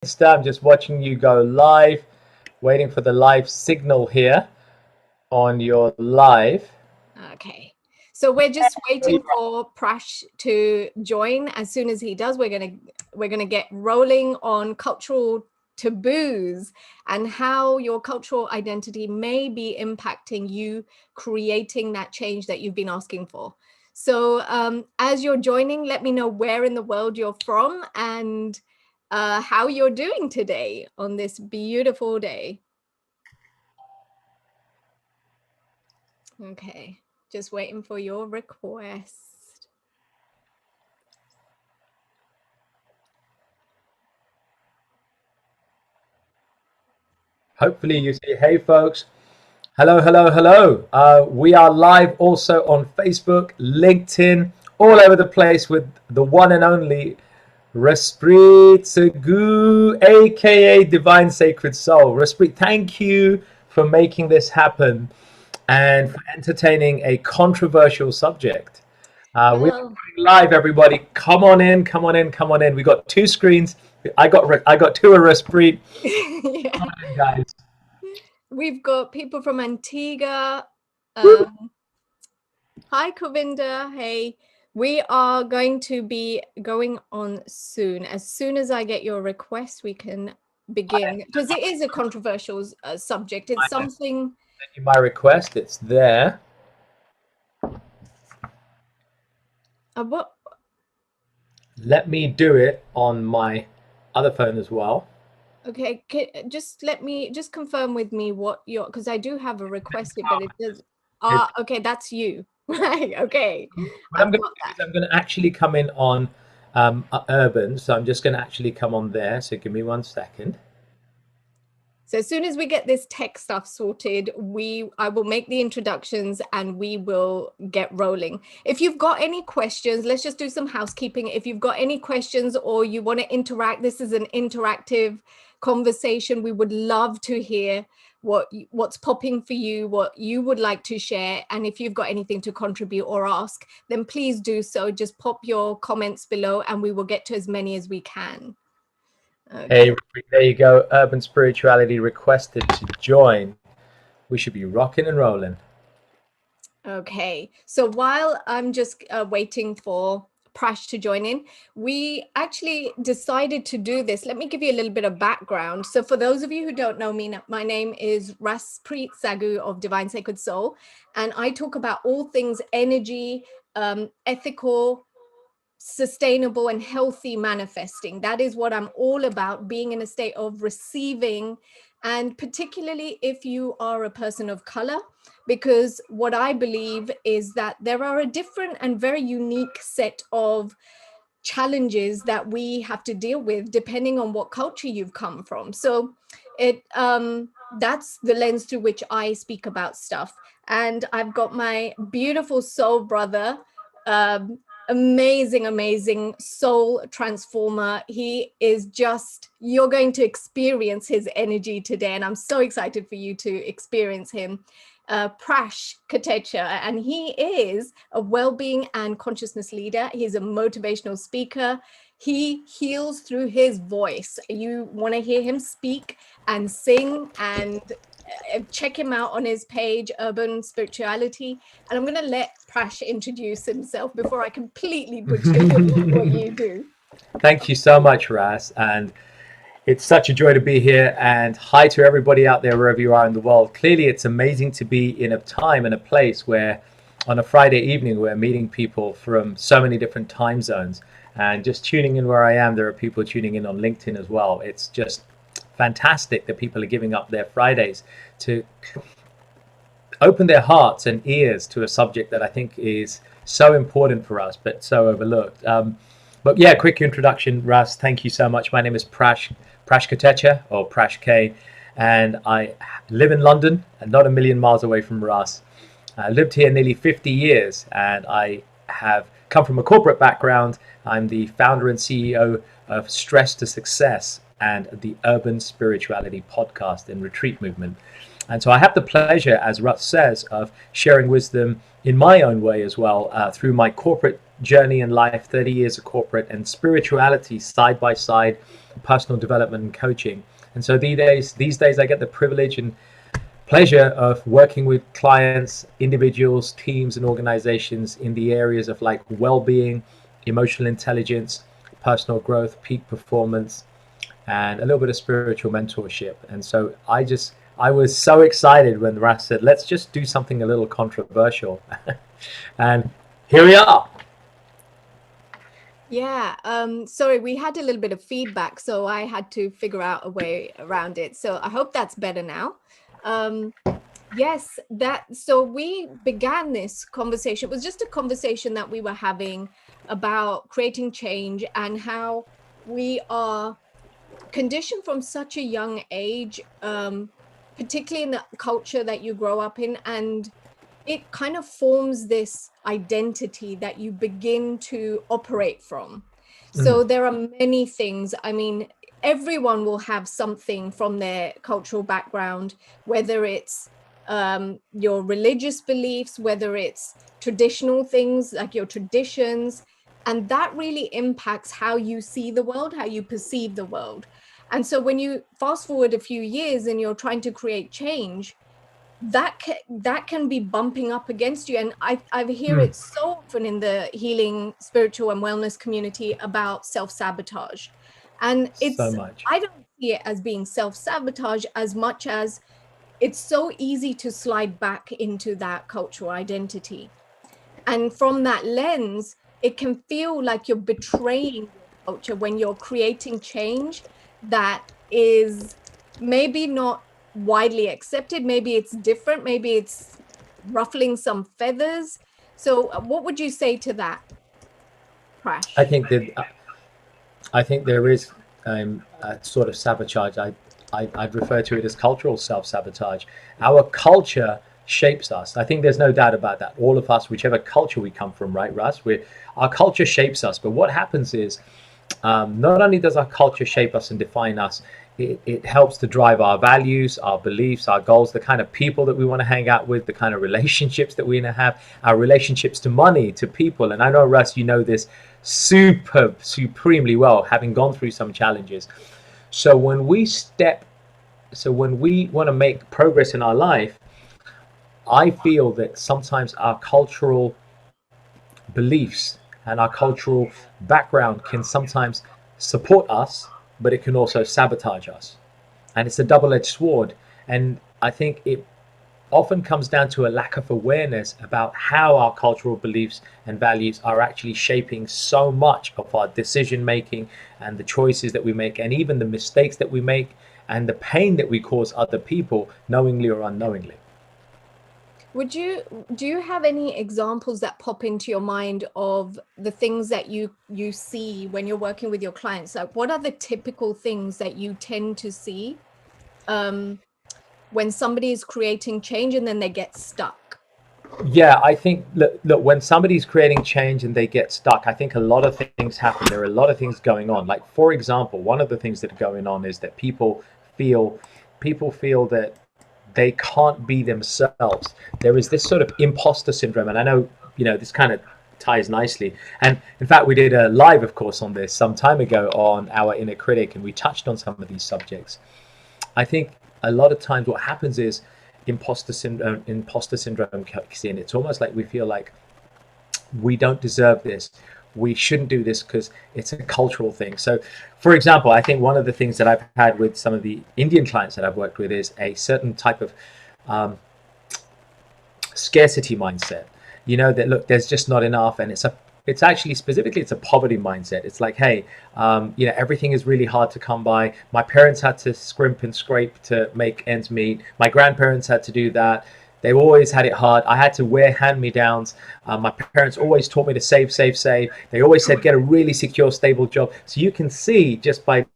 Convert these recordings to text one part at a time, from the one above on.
I'm just watching you go live, waiting for the live signal here on your live. Okay, so we're just waiting for Prash to join. As soon as he does, we're gonna get rolling on cultural taboos and how your cultural identity may be impacting you creating that change that you've been asking for. So as you're joining, let me know where in the world you're from and how you're doing today on this beautiful day. Okay, just waiting for your request. Hopefully you see, hey folks, hello, hello, hello. We are live also on Facebook, LinkedIn, all over the place with the one and only Raspreet, Sagoo, aka Divine Sacred Soul. Raspreet, thank you for making this happen and for entertaining a controversial subject. We're Well, live, everybody. Come on in, come on in, come on in. We got two screens. I got two of Raspreet. yeah. Come on in, guys. We've got people from Antigua. Woo. Hi, Kovinda. Hey, we are going to be going on soon. As soon as I get your request, we can begin because it is a controversial subject. It's something. My request, it's there. What? Let me do it on my other phone as well. Okay, just let me just confirm with me what your because I do have a requested, but it does. Okay, that's you. Right. Okay. What I'm I've going got to do that. is I'm going to actually come in on Urban. So I'm just going to actually come on there. So give me 1 second. So as soon as we get this tech stuff sorted, I will make the introductions and we will get rolling. If you've got any questions, let's just do some housekeeping. If you've got any questions or you want to interact, this is an interactive conversation. We would love to hear what's popping for you, what you would like to share. And if you've got anything to contribute or ask, then please do so. Just pop your comments below and we will get to as many as we can. Okay. Hey, there you go. Urban Spirituality requested to join. We should be rocking and rolling. Okay, so while I'm just waiting for Prash to join in, we actually decided to do this. Let me give you a little bit of background. So for those of you who don't know me, my name is Raspreet Sagoo of Divine Sacred Soul, and I talk about all things energy, ethical, sustainable and healthy manifesting. That is what I'm all about, being in a state of receiving, and particularly if you are a person of color, because what I believe is that there are a different and very unique set of challenges that we have to deal with depending on what culture you've come from. So it that's the lens through which I speak about stuff. And I've got my beautiful soul brother, um, amazing soul transformer. He is just, you're going to experience his energy today, and I'm so excited for you to experience him. Prash Katecha, and he is a well-being and consciousness leader. He's a motivational speaker. He heals through his voice. You want to hear him speak and sing, and check him out on his page, Urban Spirituality. And I'm going to let Prash introduce himself before I completely butcher what you do. Thank you so much, Ras. And it's such a joy to be here. And hi to everybody out there, wherever you are in the world. Clearly, it's amazing to be in a time and a place where on a Friday evening, we're meeting people from so many different time zones. And just tuning in where I am, there are people tuning in on LinkedIn as well. It's just fantastic that people are giving up their Fridays to open their hearts and ears to a subject that I think is so important for us, but so overlooked. But yeah, quick introduction, Ras. Thank you so much. My name is Prash Katecha, or Prash K, and I live in London, and not a million miles away from Ras. I lived here nearly 50 years, and I have come from a corporate background. I'm the founder and CEO of Stress to Success and the Urban Spirituality podcast and retreat movement. And so I have the pleasure, as Russ says, of sharing wisdom in my own way as well, through my corporate journey in life, 30 years of corporate and spirituality side by side, personal development and coaching. And so these days I get the privilege and pleasure of working with clients, individuals, teams, and organizations in the areas of like well-being, emotional intelligence, personal growth, peak performance, and a little bit of spiritual mentorship. And so I was so excited when Ras said, let's just do something a little controversial. And here we are. Yeah, sorry, we had a little bit of feedback, so I had to figure out a way around it. So I hope that's better now. Yes, so we began this conversation. It was just a conversation that we were having about creating change and how we are conditioned from such a young age, particularly in the culture that you grow up in, and it kind of forms this identity that you begin to operate from. So there are many things. I mean, everyone will have something from their cultural background, whether it's your religious beliefs, whether it's traditional things like your traditions, and that really impacts how you see the world, how you perceive the world. And so when you fast forward a few years and you're trying to create change, that can be bumping up against you. And I hear it so often in the healing, spiritual, and wellness community about self-sabotage. And So much. I don't see it as being self-sabotage as much as it's so easy to slide back into that cultural identity. And from that lens, it can feel like you're betraying your culture when you're creating change that is maybe not widely accepted. Maybe it's different. Maybe it's ruffling some feathers. So what would you say to that, I Prash? think that I think there is a sort of sabotage. I'd refer to it as cultural self-sabotage. Our culture shapes us. I think there's no doubt about that. All of us, whichever culture we come from, right, Russ? Our culture shapes us. But what happens is, not only does our culture shape us and define us, it helps to drive our values, our beliefs, our goals, the kind of people that we want to hang out with, the kind of relationships that we want to have, our relationships to money, to people. And I know, Russ, you know this supremely well, having gone through some challenges. So when we want to make progress in our life, I feel that sometimes our cultural beliefs and our cultural background can sometimes support us, but it can also sabotage us. And it's a double-edged sword. And I think it often comes down to a lack of awareness about how our cultural beliefs and values are actually shaping so much of our decision making and the choices that we make, and even the mistakes that we make and the pain that we cause other people, knowingly or unknowingly. Do you have any examples that pop into your mind of the things that you see when you're working with your clients? Like, what are the typical things that you tend to see when somebody is creating change and then they get stuck? Yeah, I think look, when somebody's creating change and they get stuck, I think a lot of things happen. There are a lot of things going on. Like, for example, one of the things that are going on is that feel people feel that they can't be themselves. There is this sort of imposter syndrome, and I know, this kind of ties nicely. And in fact, we did a live, of course, on this some time ago on our inner critic, and we touched on some of these subjects. I think a lot of times what happens is imposter syndrome kicks in. It's almost like we feel like we don't deserve this. We shouldn't do this because it's a cultural thing. So, for example, I think one of the things that I've had with some of the Indian clients that I've worked with is a certain type of scarcity mindset. That look, there's just not enough, and it's actually specifically it's a poverty mindset. It's like, hey, everything is really hard to come by. My parents had to scrimp and scrape to make ends meet. My grandparents had to do that. They always had it hard. I had to wear hand-me-downs. My parents always taught me to save, save, save. They always said, get a really secure, stable job. So you can see just by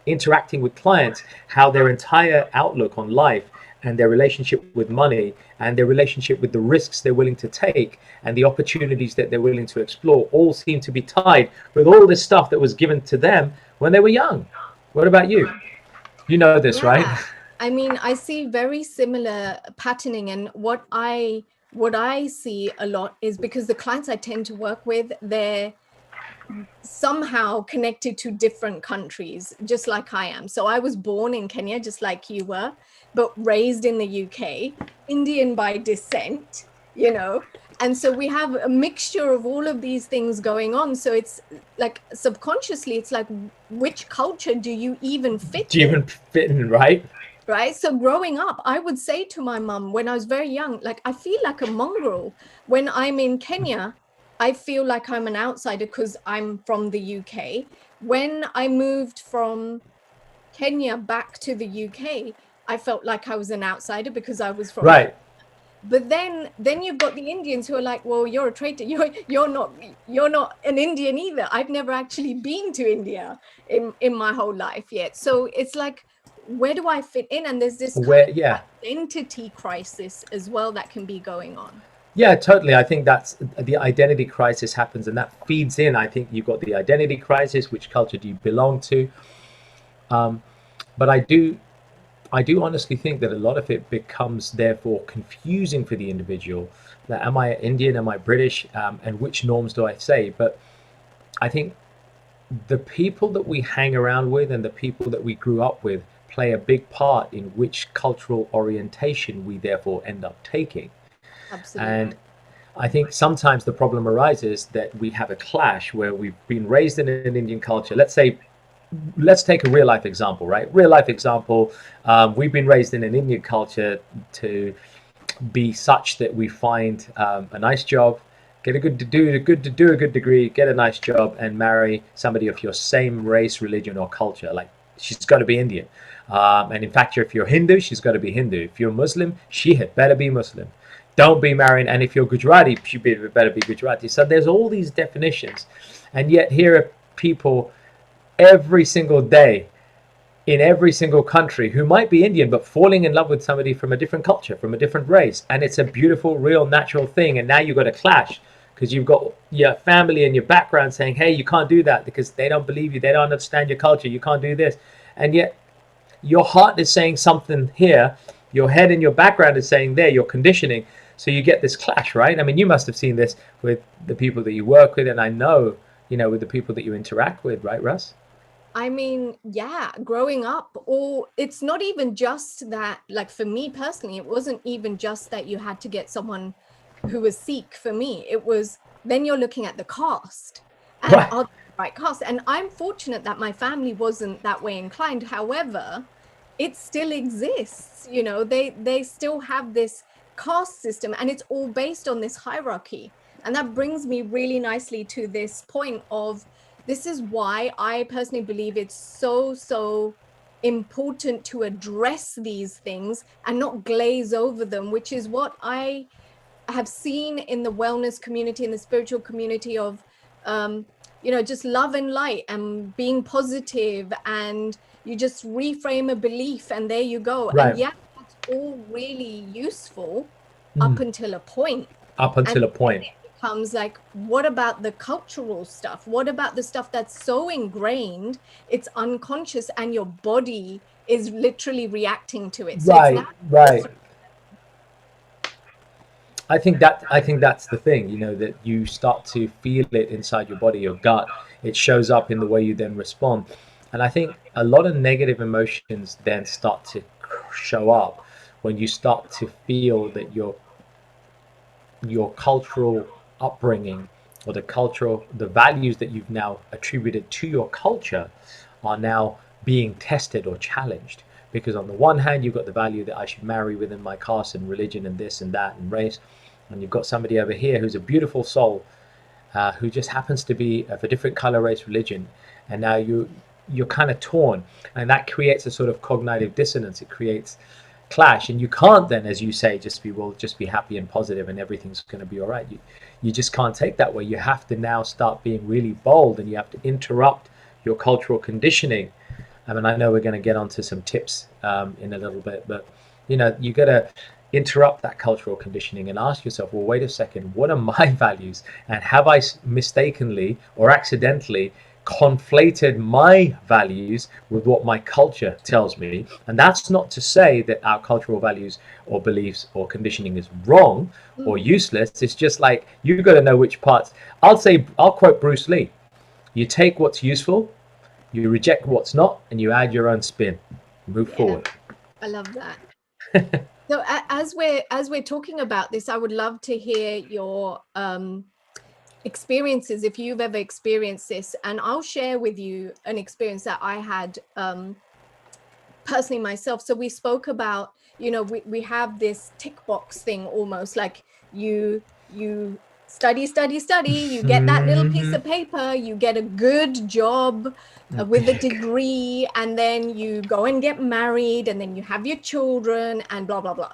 interacting with clients how their entire outlook on life and their relationship with money and their relationship with the risks they're willing to take and the opportunities that they're willing to explore all seem to be tied with all this stuff that was given to them when they were young. What about you? You know this, right? Yeah. I mean, I see very similar patterning, and what I see a lot is because the clients I tend to work with, somehow connected to different countries, just like I am. So I was born in Kenya, just like you were, but raised in the UK, Indian by descent, you know. And so we have a mixture of all of these things going on. So it's like subconsciously, it's like, which culture do you even fit Do you in? even fit in, right? Right. So growing up, I would say to my mum when I was very young, like, I feel like a mongrel. When I'm in Kenya, I feel like I'm an outsider because I'm from the UK. When I moved from Kenya back to the UK, I felt like I was an outsider because I was from Kenya. Right. But then you've got the Indians who are like, well, you're a traitor. You're not an Indian either. I've never actually been to India in my whole life yet. So it's like, where do I fit in? And there's this kind Where, of yeah. identity crisis as well that can be going on. Yeah, totally. I think that's the identity crisis happens, and that feeds in. I think you've got the identity crisis, which culture do you belong to? But I do honestly think that a lot of it becomes therefore confusing for the individual. That am I Indian? Am I British? And which norms do I say? But I think the people that we hang around with and the people that we grew up with play a big part in which cultural orientation we therefore end up taking. Absolutely. And I think sometimes the problem arises that we have a clash where we've been raised in an Indian culture. Let's take a real life example, right? Real life example. We've been raised in an Indian culture to be such that we find a nice job, get a good degree, get a nice job, and marry somebody of your same race, religion, or culture. Like, she's got to be Indian. And in fact, if you're Hindu, she's got to be Hindu. If you're Muslim, she had better be Muslim. Don't be marrying. And if you're Gujarati, she better be Gujarati. So there's all these definitions, and yet here are people every single day in every single country who might be Indian but falling in love with somebody from a different culture, from a different race. And it's a beautiful, real, natural thing. And now you've got a clash because you've got your family and your background saying, hey, you can't do that because they don't believe you. They don't understand your culture. You can't do this. And yet your heart is saying something here. Your head and your background is saying there, your conditioning. So you get this clash, right? I mean, you must have seen this with the people that you work with. And I know, with the people that you interact with, right, Russ? I mean, yeah, growing up, or it's not even just that, like for me personally, it wasn't even just that you had to get someone who was Sikh for me. It was then you're looking at the caste and Right. are they the right caste. And I'm fortunate that my family wasn't that way inclined. However, it still exists. They still have this caste system and it's all based on this hierarchy. And that brings me really nicely to this point of this is why I personally believe it's so important to address these things and not glaze over them, which is what I have seen in the wellness community, in the spiritual community of, just love and light and being positive, and you just reframe a belief and there you go. And Right. yeah, that's all really useful up Mm. until a point. Up And until a then point. it becomes like, what about the cultural stuff? What about the stuff that's so ingrained, it's unconscious, and your body is literally reacting to it? So it's now Right, right. I think that's the thing, that you start to feel it inside your body, your gut. It shows up in the way you then respond. And I think a lot of negative emotions then start to show up when you start to feel that your cultural upbringing or the values that you've now attributed to your culture are now being tested or challenged. Because on the one hand, you've got the value that I should marry within my caste and religion and this and that and race, and you've got somebody over here who's a beautiful soul, who just happens to be of a different color, race, religion, and now you're kind of torn, and that creates a sort of cognitive dissonance. It creates clash, and you can't then, as you say, just be happy and positive and everything's going to be all right. You just can't take that way. You have to now start being really bold, and you have to interrupt your cultural conditioning. I mean, I know we're going to get onto some tips in a little bit, but you got to interrupt that cultural conditioning and ask yourself, well, wait a second, what are my values? And have I mistakenly or accidentally conflated my values with what my culture tells me? And that's not to say that our cultural values or beliefs or conditioning is wrong or useless. It's just like, you've got to know which parts. I'll quote Bruce Lee. You take what's useful, you reject what's not, and you add your own spin. Move Yeah, forward. I love that. So as we're talking about this, I would love to hear your experiences, if you've ever experienced this, and I'll share with you an experience that I had personally myself. So we spoke about, we have this tick box thing, almost like you study, you get that little piece of paper, you get a good job with a degree, and then you go and get married, and then you have your children and blah blah blah,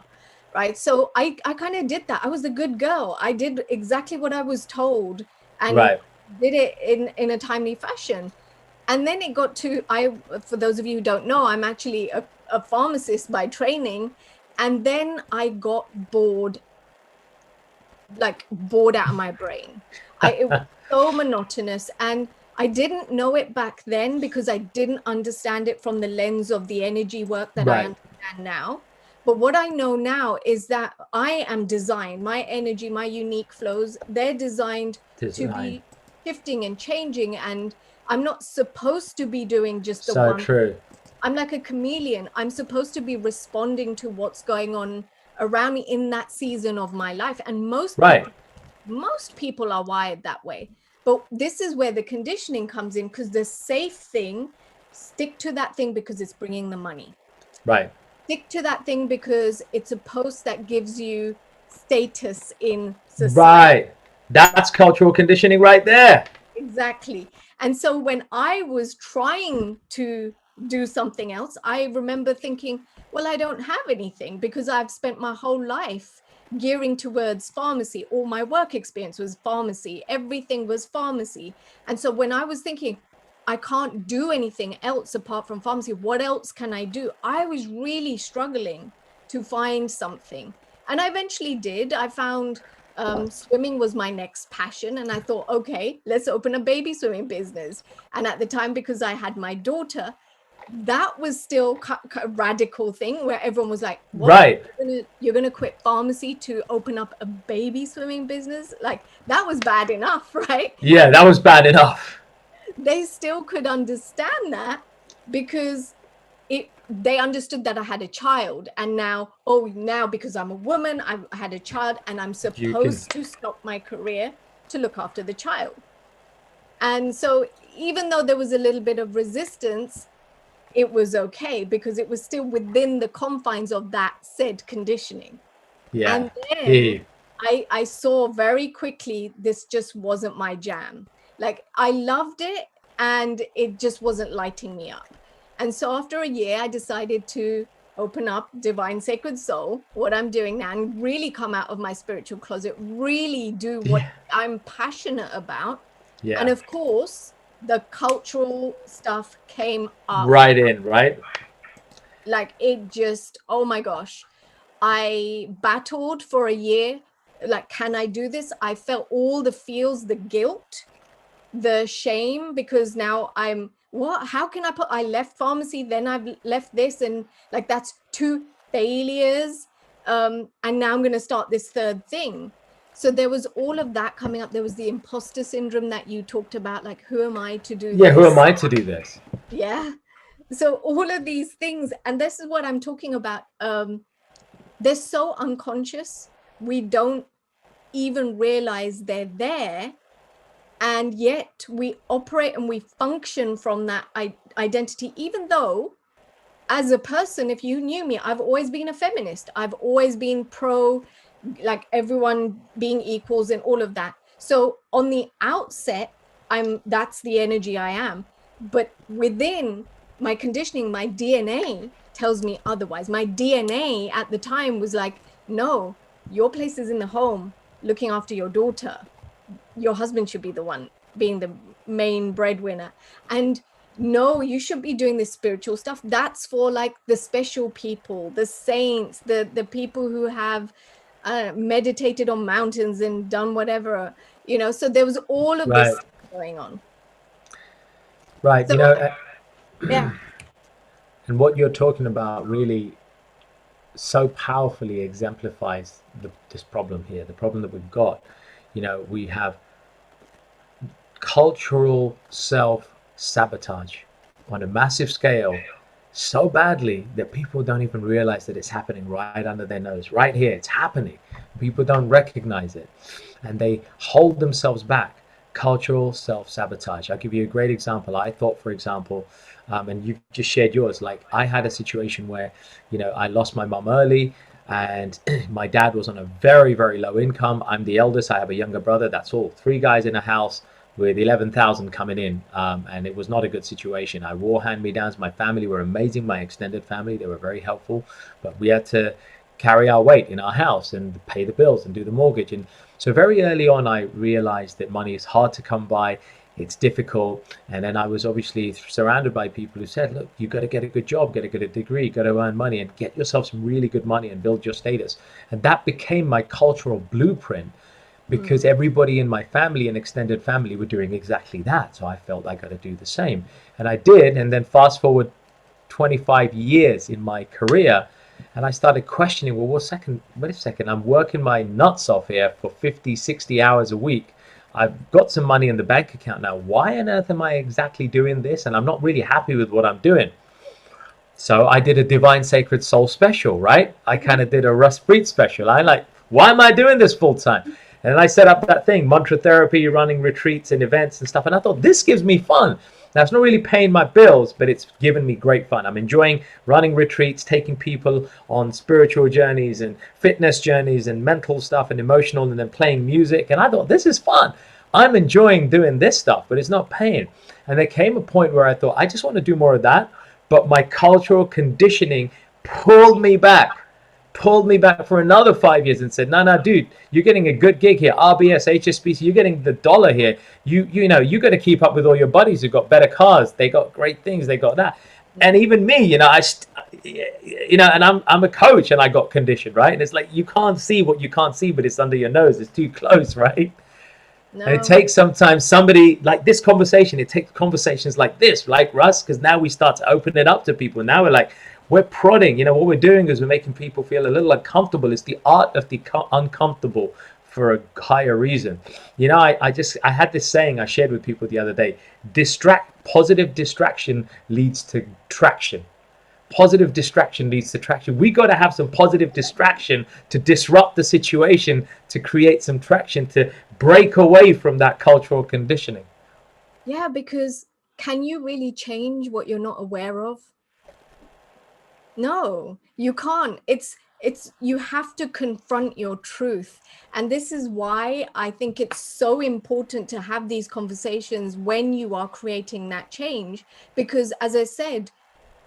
right? So I kind of did that. I was a good girl. I did exactly what I was told, and Right. did it in a timely fashion. And then it got to, for those of you who don't know, I'm actually a pharmacist by training. And then I got bored, like bored out of my brain. It was so monotonous. And I didn't know it back then because I didn't understand it from the lens of the energy work that I Right. understand now. But what I know now is that I am designed, my energy, my unique flows, they're designed to be shifting and changing. And I'm not supposed to be doing just the So one. true. I'm like a chameleon. I'm supposed to be responding to what's going on around me in that season of my life. And Right. most people are wired that way. But this is where the conditioning comes in, because the safe thing, stick to that thing because it's bringing the money. Right. Stick to that thing because it's a post that gives you status in society. Right. That's cultural conditioning right there. Exactly. And so when I was trying to do something else, I remember thinking, well, I don't have anything because I've spent my whole life gearing towards pharmacy. All my work experience was pharmacy. Everything was pharmacy. And so when I was thinking, I can't do anything else apart from pharmacy, what else can I do? I was really struggling to find something. And I eventually did. I found swimming was my next passion. And I thought, okay, let's open a baby swimming business. And at the time, because I had my daughter, that was still a radical thing where everyone was like, what? Right. You're gonna quit pharmacy to open up a baby swimming business? Like, that was bad enough, right? Yeah, that was bad enough. They still could understand that because they understood that I had a child, and now because I'm a woman, I had a child, and I'm supposed to stop my career to look after the child. And so even though there was a little bit of resistance, it was okay because it was still within the confines of that said conditioning. Yeah. And then I saw very quickly this just wasn't my jam. Like, I loved it and it just wasn't lighting me up. And so after a year, I decided to open up Divine Sacred Soul, what I'm doing now, and really come out of my spiritual closet, really do what I'm passionate about. Yeah. And of course, the cultural stuff came up. Right in, right? Like, it just, oh my gosh. I battled for a year. Like, can I do this? I felt all the feels, the guilt, the shame, because now how can I left pharmacy, then I've left this, and like, that's 2 failures. And now I'm going to start this third thing. So there was all of that coming up. There was the imposter syndrome that you talked about, like, who am I to do this? Yeah, who am I to do this? Yeah. So all of these things, and this is what I'm talking about. They're so unconscious. We don't even realize they're there. And yet we operate and we function from that identity, even though as a person, if you knew me, I've always been a feminist. I've always been pro, like, everyone being equals and all of that. So on the outset, that's the energy I am. But within my conditioning, my DNA tells me otherwise. My DNA at the time was like, no, your place is in the home, looking after your daughter. Your husband should be the one being the main breadwinner. And no, you should be doing this spiritual stuff. That's for like the special people, the saints, the people who have meditated on mountains and done whatever, so there was all of this going on. Right. So, yeah. And what you're talking about really so powerfully exemplifies this problem here, the problem that we've got. We have cultural self-sabotage on a massive scale so badly that people don't even realize that it's happening right under their nose, right here. It's happening. People don't recognize it and they hold themselves back. Cultural self-sabotage. I'll give you a great example. I thought, for example, and you've just shared yours, like I had a situation where, I lost my mom early and my dad was on a very, very low income. I'm the eldest. I have a younger brother. That's all. Three guys in a house with 11,000 coming in. And it was not a good situation. I wore hand-me-downs. My family were amazing. My extended family, they were very helpful, but we had to carry our weight in our house and pay the bills and do the mortgage. And so very early on, I realized that money is hard to come by. It's difficult. And then I was obviously surrounded by people who said, look, you got to get a good job, get a good degree, got to earn money and get yourself some really good money and build your status. And that became my cultural blueprint because everybody in my family and extended family were doing exactly that. So I felt I got to do the same. And I did. And then fast forward 25 years in my career, and I started questioning, well, wait a second, I'm working my nuts off here for 50, 60 hours a week. I've got some money in the bank account now. Why on earth am I exactly doing this? And I'm not really happy with what I'm doing. So I did a Divine Sacred Soul special, right? I kind of did a Raspreet special. I like, why am I doing this full time? And I set up that thing, mantra therapy, running retreats and events and stuff. And I thought, this gives me fun. Now, it's not really paying my bills, but it's given me great fun. I'm enjoying running retreats, taking people on spiritual journeys and fitness journeys and mental stuff and emotional, and then playing music. And I thought, this is fun. I'm enjoying doing this stuff, but it's not paying. And there came a point where I thought, I just want to do more of that. But my cultural conditioning pulled me back for another 5 years and said, no, dude, you're getting a good gig here. RBS, HSBC, you're getting the dollar here. You got to keep up with all your buddies who've got better cars. They got great things. They got that. And even me, and I'm a coach and I got conditioned, right? And it's like, you can't see what you can't see, but it's under your nose. It's too close, right? No. And it takes sometimes somebody like this conversation. It takes conversations like this, like Russ, because now we start to open it up to people. Now we're prodding, what we're doing is we're making people feel a little uncomfortable. It's the art of the uncomfortable for a higher reason. I had this saying I shared with people the other day: positive distraction leads to traction. Positive distraction leads to traction. We got to have some positive distraction to disrupt the situation, to create some traction, to break away from that cultural conditioning. Yeah, because can you really change what you're not aware of? No, you can't. It's you have to confront your truth. And this is why I think it's so important to have these conversations when you are creating that change. Because as I said,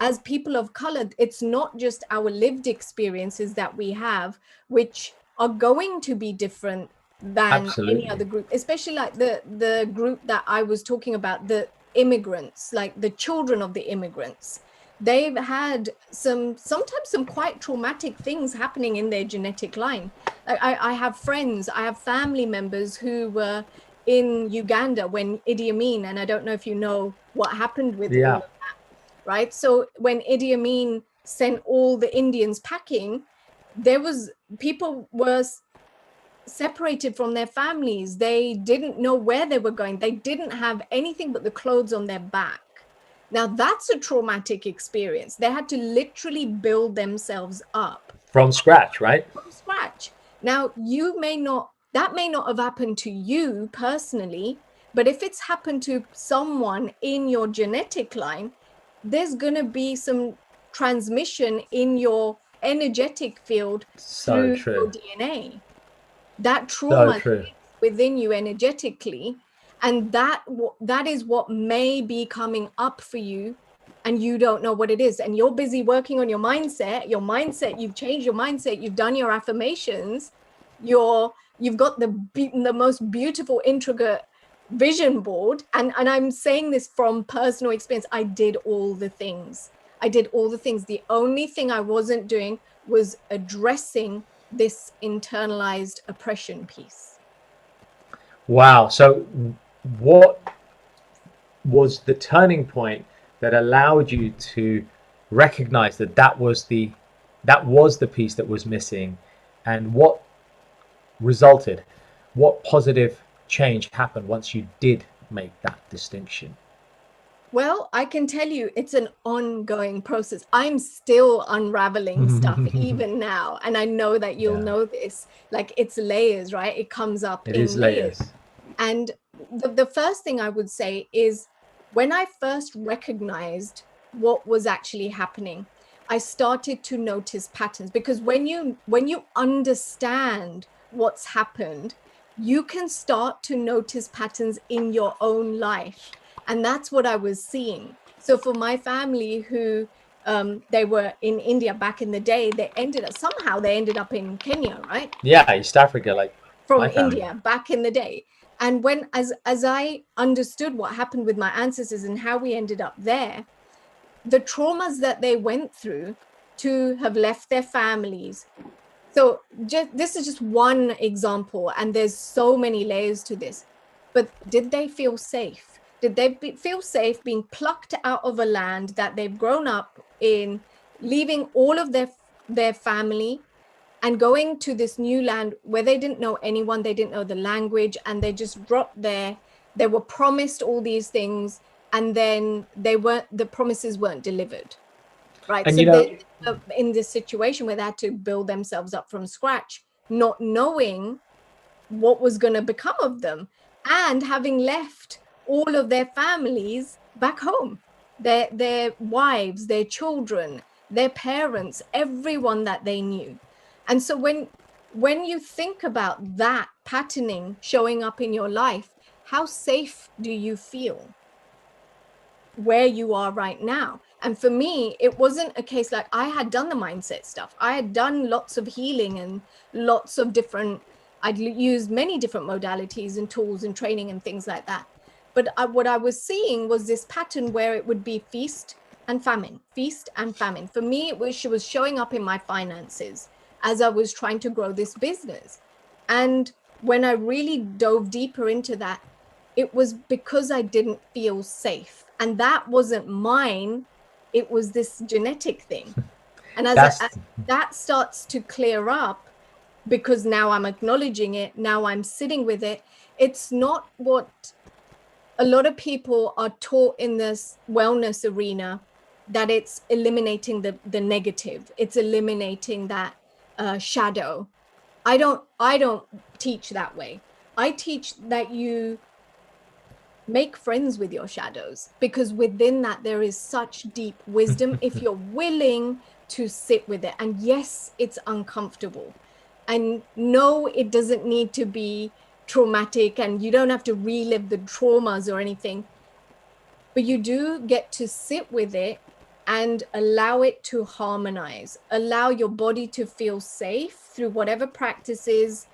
as people of color, it's not just our lived experiences that we have, which are going to be different than Absolutely. any other group, especially like the group that I was talking about, the immigrants, like the children of the immigrants. They've had sometimes some quite traumatic things happening in their genetic line. I have friends, I have family members who were in Uganda when Idi Amin, and I don't know if you know what happened with all of that, right? So when Idi Amin sent all the Indians packing, people were separated from their families. They didn't know where they were going. They didn't have anything but the clothes on their back. Now that's a traumatic experience. They had to literally build themselves up from scratch, right? From scratch. Now that may not have happened to you personally, but if it's happened to someone in your genetic line, there's going to be some transmission in your energetic field through your DNA. That trauma is within you energetically. And that is what may be coming up for you, and you don't know what it is. And you're busy working on your mindset. You've changed your mindset. You've done your affirmations. You've got the most beautiful, intricate vision board. And I'm saying this from personal experience. I did all the things. The only thing I wasn't doing was addressing this internalized oppression piece. Wow. So what was the turning point that allowed you to recognize that was the piece that was missing, and what resulted? What positive change happened once you did make that distinction? Well, I can tell you it's an ongoing process. I'm still unraveling stuff even now. And I know that you'll Yeah, know this. Like, it's layers, right? It comes up it in is layers. layers. And the first thing I would say is, when I first recognized what was actually happening, I started to notice patterns, because when you understand what's happened, you can start to notice patterns in your own life. And that's what I was seeing. So for my family, who they were in India back in the day, they ended up in Kenya, right? Yeah, East Africa, like From my family. India back in the day. And when, as I understood what happened with my ancestors and how we ended up there, the traumas that they went through to have left their families. So this is just one example, and there's so many layers to this. But did they feel safe? Did they feel safe being plucked out of a land that they've grown up in, leaving all of their family and going to this new land where they didn't know anyone, they didn't know the language, and they just dropped there. They were promised all these things, and then the promises weren't delivered, right? And So you know, they in this situation where they had to build themselves up from scratch, not knowing what was going to become of them, and having left all of their families back home, their wives, their children, their parents, everyone that they knew. And so when you think about that patterning showing up in your life, how safe do you feel where you are right now? And for me, it wasn't a case like I had done the mindset stuff. I had done lots of healing and lots of different, I'd used many different modalities and tools and training and things like that. But what I was seeing was this pattern where it would be feast and famine, feast and famine. For me, she was showing up in my finances as I was trying to grow this business. And when I really dove deeper into that, it was because I didn't feel safe. And that wasn't mine. It was this genetic thing. And as that starts to clear up, because now I'm acknowledging it, now I'm sitting with it, it's not what a lot of people are taught in this wellness arena, that it's eliminating the negative, it's eliminating that shadow. I don't teach that way. I teach that you make friends with your shadows, because within that there is such deep wisdom if you're willing to sit with it. And yes, it's uncomfortable, and no, it doesn't need to be traumatic, and you don't have to relive the traumas or anything, but you do get to sit with it and allow it to harmonize, allow your body to feel safe through whatever practices,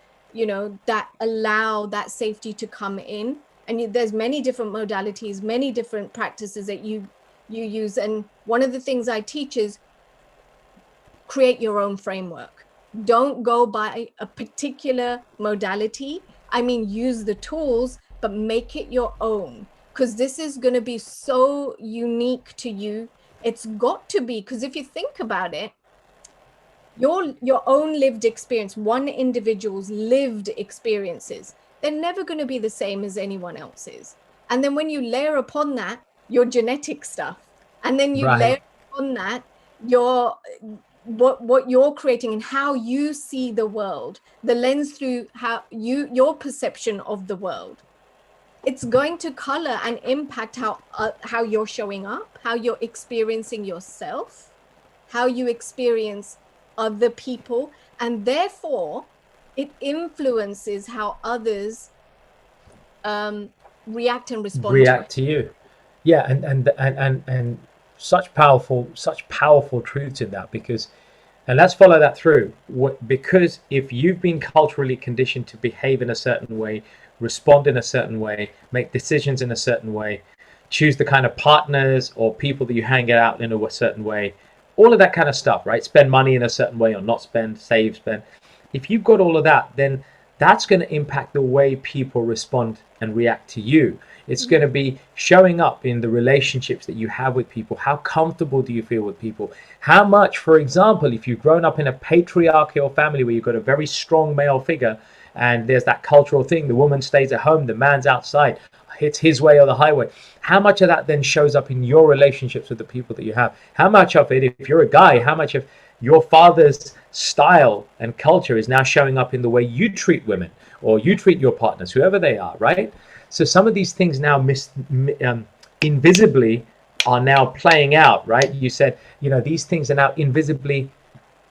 that allow that safety to come in. And there's many different modalities, many different practices that you use. And one of the things I teach is create your own framework. Don't go by a particular modality. I mean, use the tools, but make it your own, because this is going to be so unique to you. It's got to be, because if you think about it, your own lived experience, one individual's lived experiences, they're never going to be the same as anyone else's. And then when you layer upon that your genetic stuff, and then you layer upon that your what you're creating and how you see the world, the lens through how your perception of the world, it's going to color and impact how you're showing up, how you're experiencing yourself, how you experience other people, and therefore it influences how others react and respond to you. Yeah, and such powerful truths in that, because, and let's follow that through. Because if you've been culturally conditioned to behave in a certain way, respond in a certain way, make decisions in a certain way, choose the kind of partners or people that you hang out in a certain way, all of that kind of stuff, right? Spend money in a certain way or not spend, save, spend. If you've got all of that, then that's going to impact the way people respond and react to you. It's going to be showing up in the relationships that you have with people. How comfortable do you feel with people? How much, for example, if you've grown up in a patriarchal family where you've got a very strong male figure, and there's that cultural thing. The woman stays at home, the man's outside. It's his way or the highway. How much of that then shows up in your relationships with the people that you have? How much of it, if you're a guy, how much of your father's style and culture is now showing up in the way you treat women or you treat your partners, whoever they are, right? So some of these things now invisibly are now playing out, right? You said, these things are now invisibly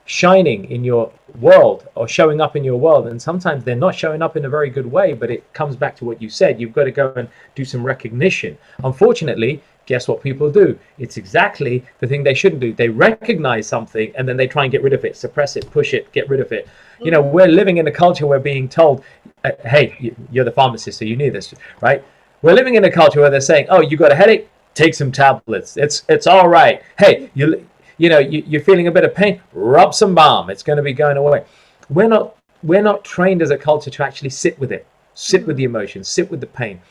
shining in your world or showing up in your world, and sometimes they're not showing up in a very good way, but it comes back to what you said. You've got to go and do some recognition. Unfortunately, guess what people do? It's exactly the thing they shouldn't do. They recognize something and then they try and get rid of it, suppress it, push it, get rid of it. We're living in a culture where being told, hey, you're the pharmacist, so you need this, right? We're living in a culture where they're saying, oh, you got a headache, take some tablets, it's all right. Hey, you're feeling a bit of pain, rub some balm, it's going to be going away. We're not trained as a culture to actually sit with it, sit with the emotions, sit with the pain.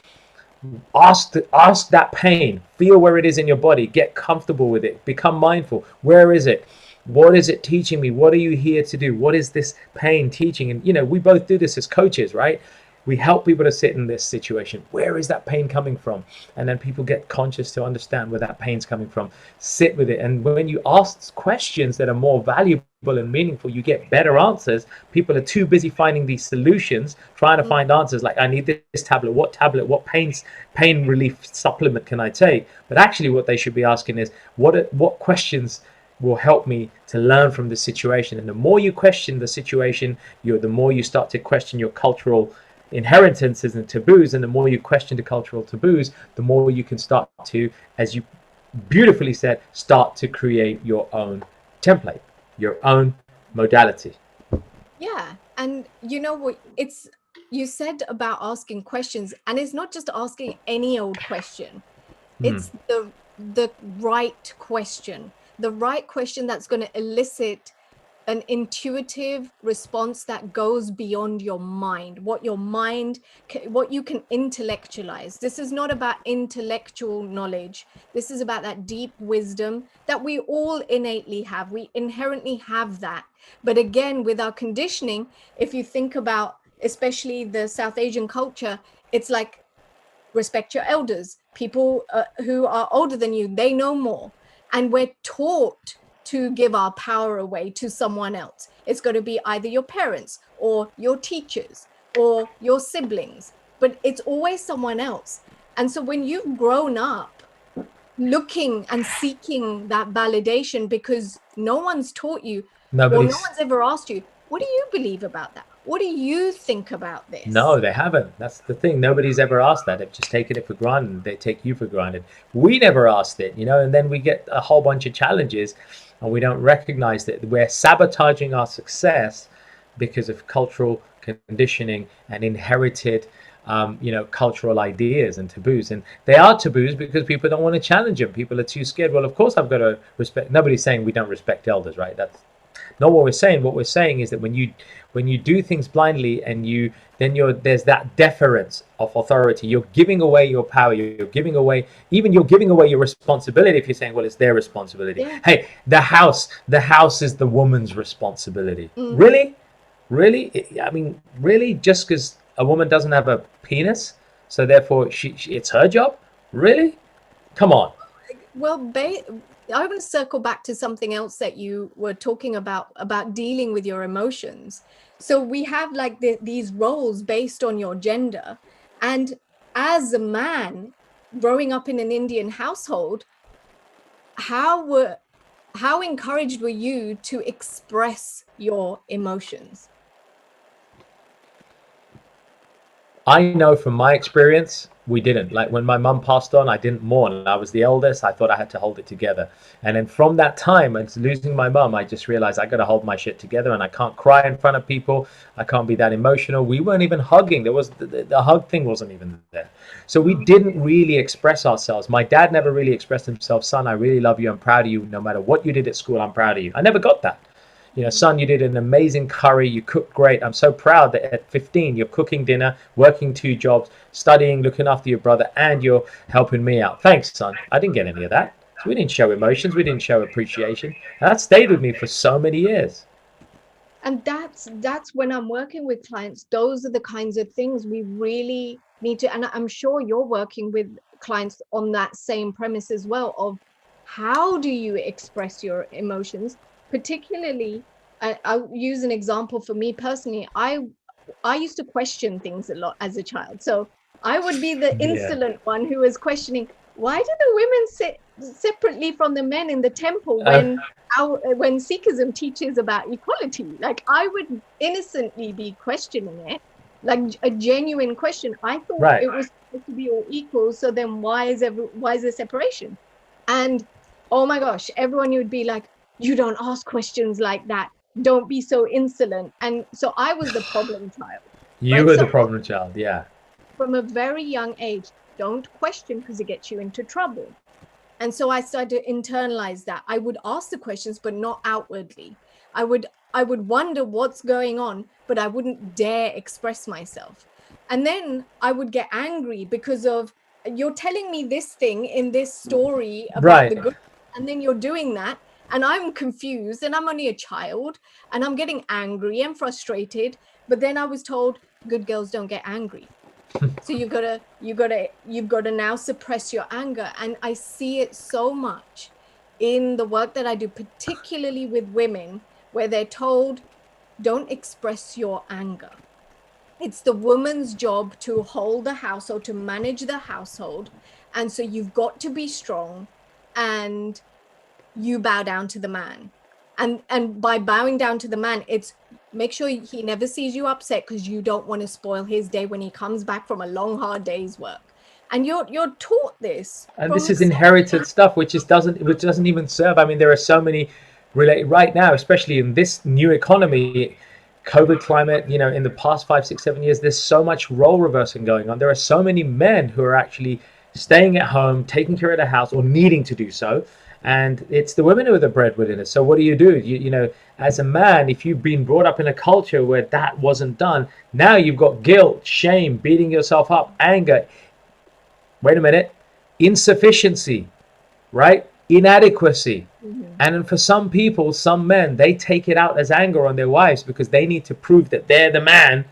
Ask that pain, feel where it is in your body, get comfortable with it, become mindful. Where is it? What is it teaching me? What are you here to do? What is this pain teaching? And we both do this as coaches, right? We help people to sit in this situation. Where is that pain coming from? And then people get conscious to understand where that pain's coming from. Sit with it. And when you ask questions that are more valuable and meaningful, you get better answers. People are too busy finding these solutions, trying to find answers like, I need this tablet, what pain relief supplement can I take? But actually what they should be asking is, what questions will help me to learn from the situation? And the more you question the situation, the more you start to question your cultural inheritances and taboos, and the more you question the cultural taboos, the more you can start to, as you beautifully said, start to create your own template, your own modality. Yeah. And what you said about asking questions, and it's not just asking any old question. It's the right question, that's going to elicit an intuitive response that goes beyond your mind, what you can intellectualize. This is not about intellectual knowledge. This is about that deep wisdom that we all innately have. We inherently have that. But again, with our conditioning, if you think about especially the South Asian culture, it's like, respect your elders. People who are older than you, they know more. And we're taught to give our power away to someone else. It's going to be either your parents or your teachers or your siblings, but it's always someone else. And so when you've grown up looking and seeking that validation because no one's taught you, or no one's ever asked you, what do you believe about that? What do you think about this? No, they haven't. That's the thing. Nobody's ever asked that. They've just taken it for granted. They take you for granted. We never asked it, and then we get a whole bunch of challenges and we don't recognize that we're sabotaging our success because of cultural conditioning and inherited cultural ideas and taboos. And they are taboos because people don't want to challenge them. People are too scared. Well, of course I've got to respect. Nobody's saying we don't respect elders, right? That's not what we're saying. What we're saying is that when you do things blindly and there's that deference of authority. You're giving away your power. You're giving away your responsibility. If you're saying, well, it's their responsibility. Yeah. Hey, the house is the woman's responsibility. Really? I mean, really? Just because a woman doesn't have a penis, so therefore it's her job? Really? Come on. Well, I want to circle back to something else that you were talking about dealing with your emotions. So we have like these roles based on your gender. And as a man growing up in an Indian household, how encouraged were you to express your emotions? I know from my experience, we didn't. Like when my mum passed on, I didn't mourn. I was the eldest. I thought I had to hold it together. And then from that time, and losing my mum, I just realized I got to hold my shit together, and I can't cry in front of people. I can't be that emotional. We weren't even hugging. There was the hug thing wasn't even there. So we didn't really express ourselves. My dad never really expressed himself. Son, I really love you. I'm proud of you. No matter what you did at school, I'm proud of you. I never got that. Son, you did an amazing curry. You cooked great. I'm so proud that at 15, you're cooking dinner, working 2 jobs, studying, looking after your brother, and you're helping me out. Thanks, son. I didn't get any of that. So we didn't show emotions. We didn't show appreciation. And that stayed with me for so many years. And that's when I'm working with clients, those are the kinds of things we really need to, and I'm sure you're working with clients on that same premise as well, of how do you express your emotions. Particularly, I'll use an example for me personally. I used to question things a lot as a child. So I would be the Yeah. insolent one who was questioning, why do the women sit separately from the men in the temple Uh, when Sikhism teaches about equality? Like, I would innocently be questioning it, like a genuine question. I thought right. it was supposed to be all equal. So then why is there separation? And oh my gosh, everyone would be like, you don't ask questions like that. Don't be so insolent. And so I was the problem child, You right? were the So problem child. Yeah. from a very young age, don't question because it gets you into trouble. And so I started to internalize that. I would ask the questions, but not outwardly. I would wonder what's going on, but I wouldn't dare express myself. And then I would get angry because of, you're telling me this thing in this story about the Right. good, and then you're doing that, and I'm confused, and I'm only a child, and I'm getting angry and frustrated. But then I was told good girls don't get angry. So you've got to now suppress your anger. And I see it so much in the work that I do, particularly with women, where they're told, don't express your anger. It's the woman's job to hold the household, to manage the household. And so you've got to be strong, and you bow down to the man. And by bowing down to the man, it's make sure he never sees you upset, because you don't want to spoil his day when he comes back from a long, hard day's work. And you're taught this And this from is so inherited stuff, which doesn't even serve. I mean, there are so many related right now, especially in this new economy, COVID climate. In the past 5, 6, 7 years, there's so much role reversing going on. There are so many men who are actually staying at home, taking care of the house, or needing to do so, and it's the women who are the breadwinners. So what do? As a man, if you've been brought up in a culture where that wasn't done, now you've got guilt, shame, beating yourself up, anger. Wait a minute, insufficiency, right? Inadequacy. Mhm. And for some people, some men, they take it out as anger on their wives because they need to prove that they're the man,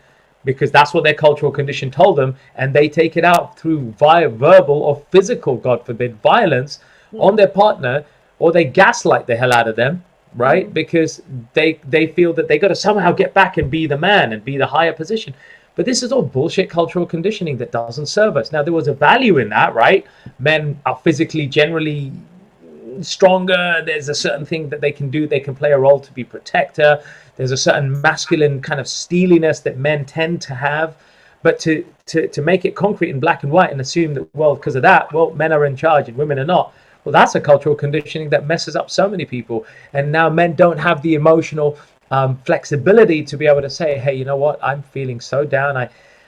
because that's what their cultural condition told them. And they take it out through via verbal or physical, God forbid, violence on their partner, or they gaslight the hell out of them, right? Mhm. Because they feel that they got to somehow get back and be the man and be the higher position. But this is all bullshit cultural conditioning that doesn't serve us. Now, there was a value in that, right? Men are physically generally stronger. There's a certain thing that they can do. They can play a role to be protector. There's a certain masculine kind of steeliness that men tend to have. But to make it concrete in black and white and assume that, well, because of that, well, men are in charge and women are not. Well, that's a cultural conditioning that messes up so many people. And now men don't have the emotional flexibility to be able to say, hey, you know what? I'm feeling so down.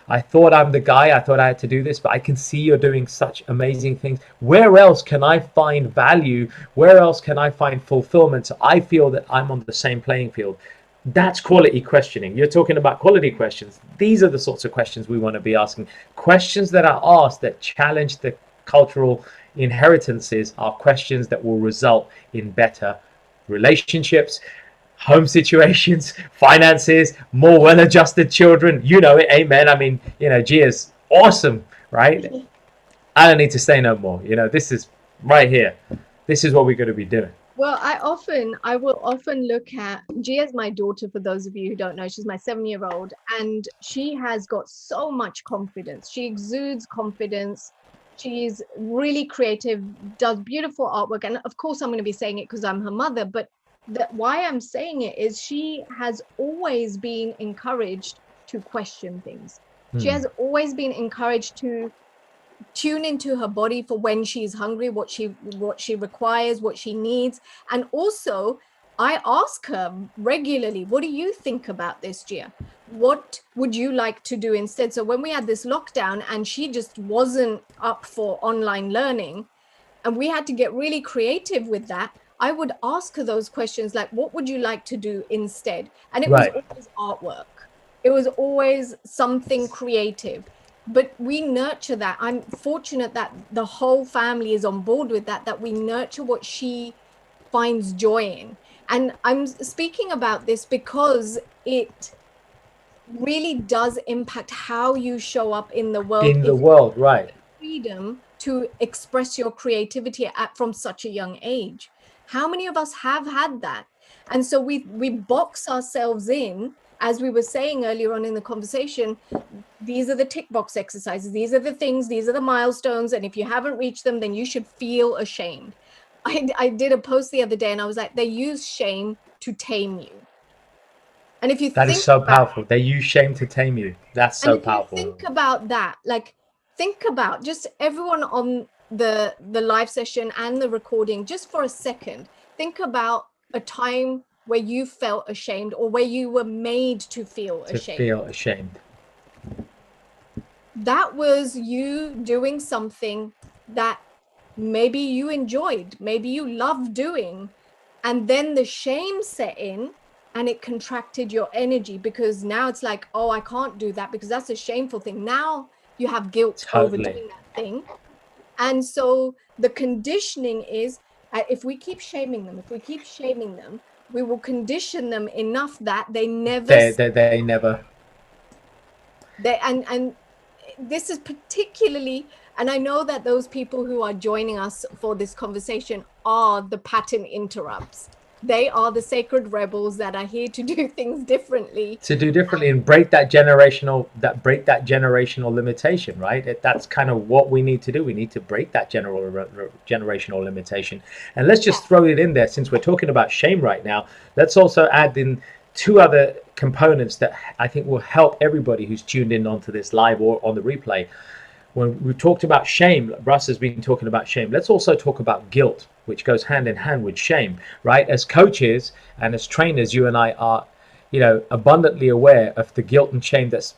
I thought I'm the guy. I thought I had to do this, but I can see you're doing such amazing things. Where else can I find value? Where else can I find fulfillment? So I feel that I'm on the same playing field. That's quality questioning. You're talking about quality questions. These are the sorts of questions we want to be asking. Questions that are asked that challenge the cultural inheritances are questions that will result in better relationships, home situations, finances, more well-adjusted children. You know it, amen. I mean, Gia's awesome, right? I don't need to say no more. This is right here. This is what we're going to be doing. Well, I will often look at Gia's my daughter, for those of you who don't know. She's my 7-year-old, and she has got so much confidence. She exudes confidence. She's really creative, does beautiful artwork. And of course, I'm going to be saying it because I'm her mother, but why I'm saying it is she has always been encouraged to question things. She has always been encouraged to tune into her body for when she's hungry, what she requires, what she needs. And also, I ask her regularly, what do you think about this, Gia? What would you like to do instead? So when we had this lockdown and she just wasn't up for online learning, and we had to get really creative with that, I would ask her those questions like, what would you like to do instead? And it was Right. always artwork. It was always something creative. But we nurture that. I'm fortunate that the whole family is on board with that we nurture what she finds joy in. And I'm speaking about this because it really does impact how you show up in the world. In the world, right? Freedom to express your creativity from such a young age. How many of us have had that? And so we box ourselves in, as we were saying earlier on in the conversation. These are the tick box exercises. These are the things, these are the milestones. And if you haven't reached them, then you should feel ashamed. I did a post the other day and I was like, they use shame to tame you. And if you That is think so about powerful. They use shame to tame you. That's And so if you powerful. think about that, like think about just everyone on the live session and the recording, just for a second, think about a time where you felt ashamed or where you were made to feel ashamed. That was you doing something that maybe you enjoyed, maybe you loved doing, and then the shame set in and it contracted your energy, because now it's like, oh, I can't do that because that's a shameful thing. Now you have guilt over doing that thing. And so the conditioning is, if we keep shaming them, we will condition them enough that they never and this is particularly, and I know that those people who are joining us for this conversation are the pattern interrupts. They are the sacred rebels that are here to do things differently. And break that generational limitation, right? That's kind of what we need to do. We need to break that generational limitation. And let's just throw it in there, since we're talking about shame right now. Let's also add in two other components that I think will help everybody who's tuned in onto this live or on the replay. When we talked about shame, Russ has been talking about shame. Let's also talk about guilt, which goes hand in hand with shame, right? As coaches and as trainers, you and I are, abundantly aware of the guilt and shame that's,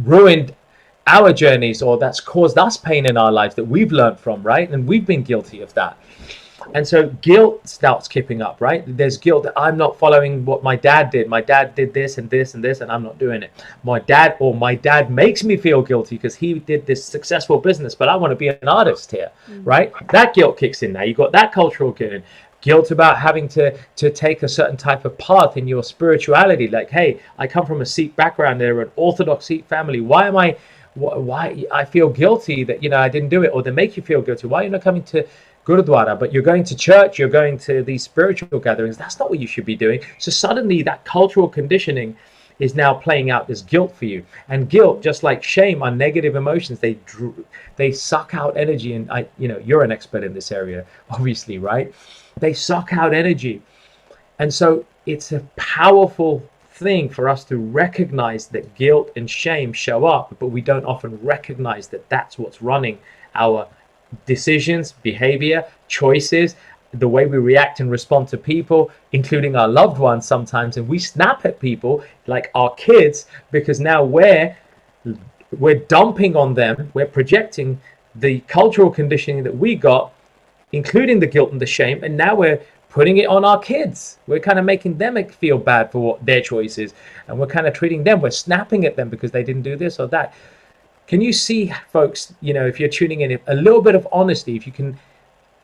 ruined our journeys, or that's caused us pain in our lives that we've learned from, right? And we've been guilty of that. And so guilt starts kicking up, right? There's guilt that I'm not following what my dad did. My dad did this and this and this, and I'm not doing it. My dad makes me feel guilty because he did this successful business, but I want to be an artist here, right? That guilt kicks in now. You've got that cultural guilt about having to take a certain type of path in your spirituality. Like, hey, I come from a Sikh background. They're an Orthodox Sikh family. Why I feel guilty that, I didn't do it? Or they make you feel guilty. Why are you not coming to Gurudwara, but you're going to church, you're going to these spiritual gatherings? That's not what you should be doing. So suddenly that cultural conditioning is now playing out as guilt for you. And guilt, just like shame, are negative emotions. They suck out energy. And you're an expert in this area, obviously, right? They suck out energy. And so it's a powerful thing for us to recognize that guilt and shame show up, but we don't often recognize that that's what's running our decisions, behavior, choices, the way we react and respond to people, including our loved ones sometimes. And we snap at people like our kids because now we're dumping on them, we're projecting the cultural conditioning that we got, including the guilt and the shame, and now we're putting it on our kids. We're kind of making them feel bad for what their choices, and we're kind of treating them, we're snapping at them because they didn't do this or that. Can you see, folks, if you're tuning in, a little bit of honesty, if you can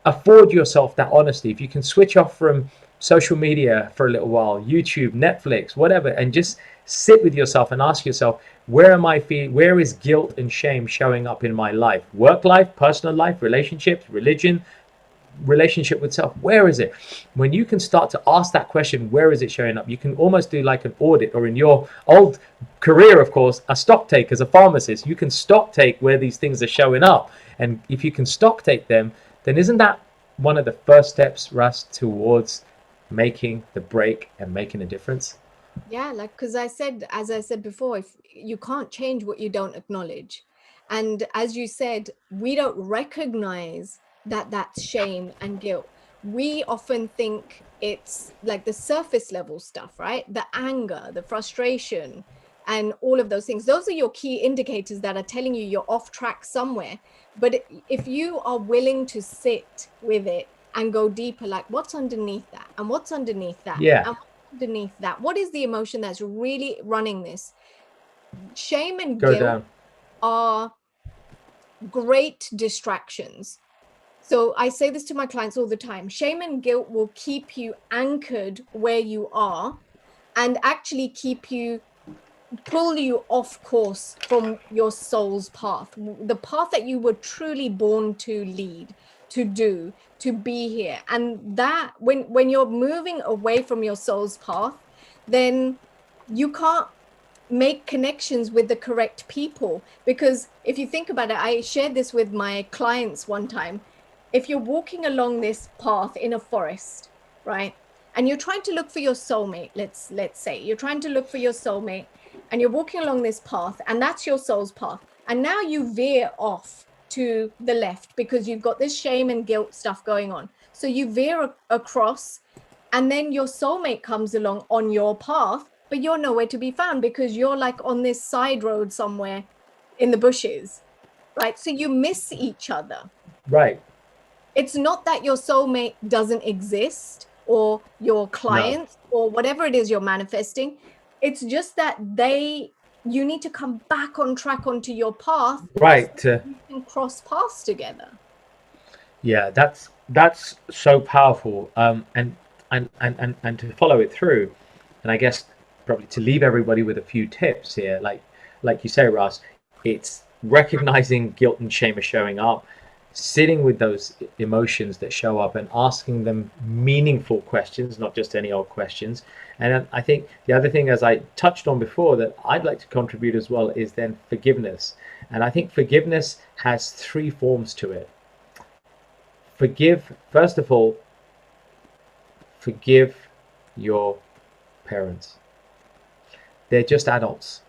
afford yourself that honesty, if you can switch off from social media for a little while, YouTube, Netflix, whatever, and just sit with yourself and ask yourself, where is guilt and shame showing up in my life? Work life, personal life, relationships, religion, relationship with self. Where is it? When you can start to ask that question, where is it showing up, you can almost do like an audit, or in your old career, of course, a stock take as a pharmacist, you can stock take where these things are showing up. And if you can stock take them, then isn't that one of the first steps, Russ, towards making the break and making a difference? Yeah, like, because as I said before, if you can't change what you don't acknowledge. And as you said, we don't recognize that that's shame and guilt. We often think it's like the surface level stuff, right? The anger, the frustration, and all of those things. Those are your key indicators that are telling you you're off track somewhere. But if you are willing to sit with it and go deeper, like what's underneath that, and what's underneath that, Yeah. and underneath that, what is the emotion that's really running this? Shame and Go guilt down. are great distractions. So I say this to my clients all the time. Shame and guilt will keep you anchored where you are, and actually pull you off course from your soul's path, the path that you were truly born to lead, to do, to be here. And that when you're moving away from your soul's path, then you can't make connections with the correct people. Because if you think about it, I shared this with my clients one time. If you're walking along this path in a forest, right, and you're trying to look for your soulmate, let's say you're trying to look for your soulmate, and you're walking along this path, and that's your soul's path, and now you veer off to the left because you've got this shame and guilt stuff going on. So you veer across, and then your soulmate comes along on your path, but you're nowhere to be found because you're like on this side road somewhere in the bushes, right? So you miss each other. Right. It's not that your soulmate doesn't exist, or your clients, or whatever it is you're manifesting. It's just that you need to come back on track onto your path, Right. so you can cross paths together. Yeah, that's so powerful. And to follow it through, and I guess probably to leave everybody with a few tips here, like you say, Russ, it's recognizing guilt and shame are showing up, sitting with those emotions that show up and asking them meaningful questions, not just any old questions. And then I think the other thing, as I touched on before, that I'd like to contribute as well is then forgiveness. And I think forgiveness has three forms to it. First of all, forgive your parents. They're just adults.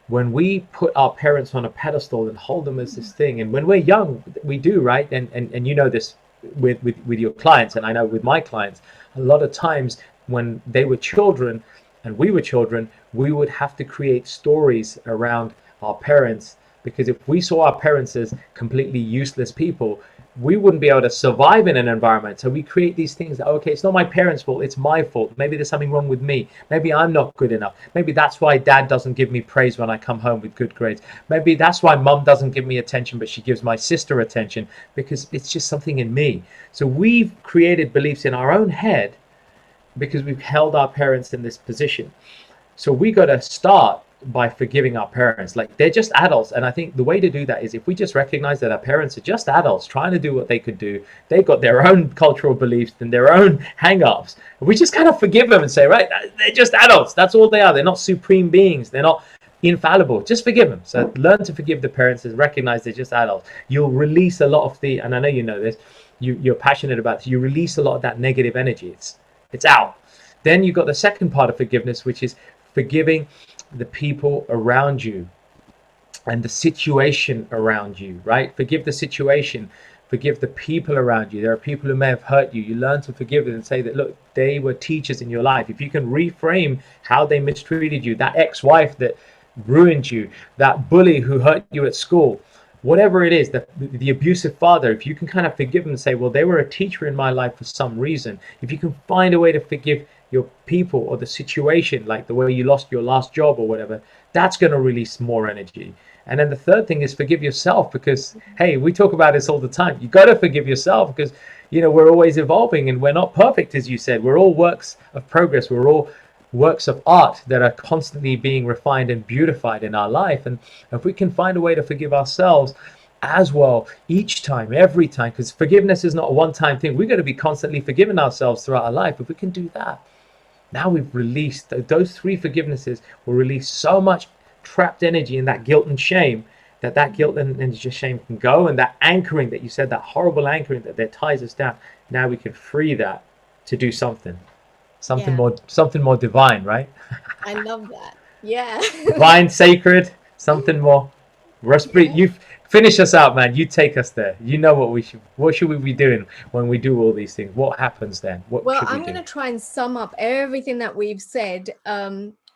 When we put our parents on a pedestal and hold them as this thing, and when we're young, we do, right? And you know this with your clients, and I know with my clients, a lot of times when they were children and we were children, we would have to create stories around our parents, because if we saw our parents as completely useless people, we wouldn't be able to survive in an environment. So we create these things that, okay, it's not my parents' fault, it's my fault. Maybe there's something wrong with me. Maybe I'm not good enough. Maybe that's why dad doesn't give me praise when I come home with good grades. Maybe that's why mum doesn't give me attention, but she gives my sister attention, because it's just something in me. So we've created beliefs in our own head because we've held our parents in this position. So we got to start by forgiving our parents. Like, they're just adults. And I think the way to do that is if we just recognize that our parents are just adults trying to do what they could do. They've got their own cultural beliefs and their own hang-ups. We just kind of forgive them and say, right, they're just adults. That's all they are. They're not supreme beings. They're not infallible. Just forgive them. So learn to forgive the parents and recognize they're just adults. You'll release a lot of the, and I know you know this, you're passionate about this, you release a lot of that negative energy. It's out. Then you've got the second part of forgiveness, which is forgiving the people around you and the situation around you, right? Forgive the situation, forgive the people around you. There are people who may have hurt you. You learn to forgive them and say that, look, they were teachers in your life. If you can reframe how they mistreated you, that ex-wife that ruined you, that bully who hurt you at school, whatever it is, the abusive father, if you can kind of forgive them and say, well, they were a teacher in my life for some reason. If you can find a way to forgive your people or the situation, like the way you lost your last job or whatever, that's going to release more energy. And then the third thing is forgive yourself, because, hey, we talk about this all the time. You got to forgive yourself because, you know, we're always evolving and we're not perfect, as you said. We're all works of progress. We're all works of art that are constantly being refined and beautified in our life. And if we can find a way to forgive ourselves as well, each time, every time, because forgiveness is not a one-time thing. We've got to be constantly forgiving ourselves throughout our life. If we can do that, now we've released those three forgivenesses will release so much trapped energy in that guilt and shame, that guilt and just shame can go, and that anchoring that you said, that horrible anchoring that ties us down. Now we can free that to do something more divine, right? I love that. Yeah. Divine, sacred, something more. Raspreet, Yeah. you finish us out, man. You take us there. You know what should we be doing when we do all these things? What happens then? What Well, should we I'm do? going to try and sum up everything that we've said.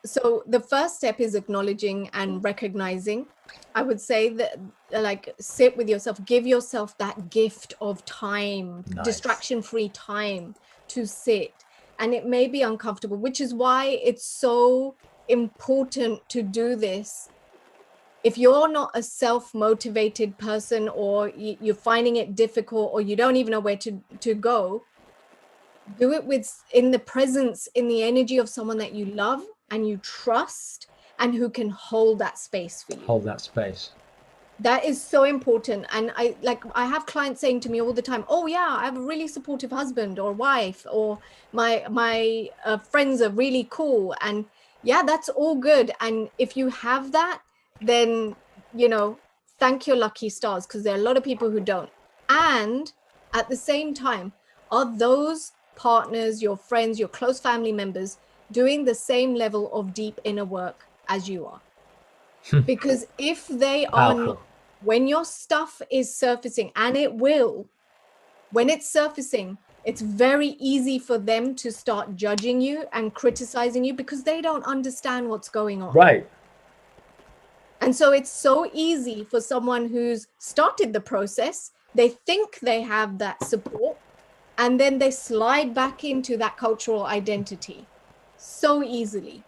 So the first step is acknowledging and recognizing. I would say that, like, sit with yourself, give yourself that gift of time, Nice. distraction-free time to sit. And it may be uncomfortable, which is why it's so important to do this. If you're not a self-motivated person, or you're finding it difficult, or you don't even know where to go, Do it with in the presence, in the energy of someone that you love and you trust and who can hold that space for you. Hold that space. That is so important. And I have clients saying to me all the time, oh yeah, I have a really supportive husband or wife, or my friends are really cool. And yeah, that's all good. And if you have that, then, you know, thank your lucky stars, because there are a lot of people who don't. And at the same time, are those partners, your friends, your close family members doing the same level of deep inner work as you are? Because if they are not, Powerful. when your stuff is surfacing, and it will, when it's surfacing, it's very easy for them to start judging you and criticizing you because they don't understand what's going on. Right. And so it's so easy for someone who's started the process, they think they have that support, and then they slide back into that cultural identity so easily.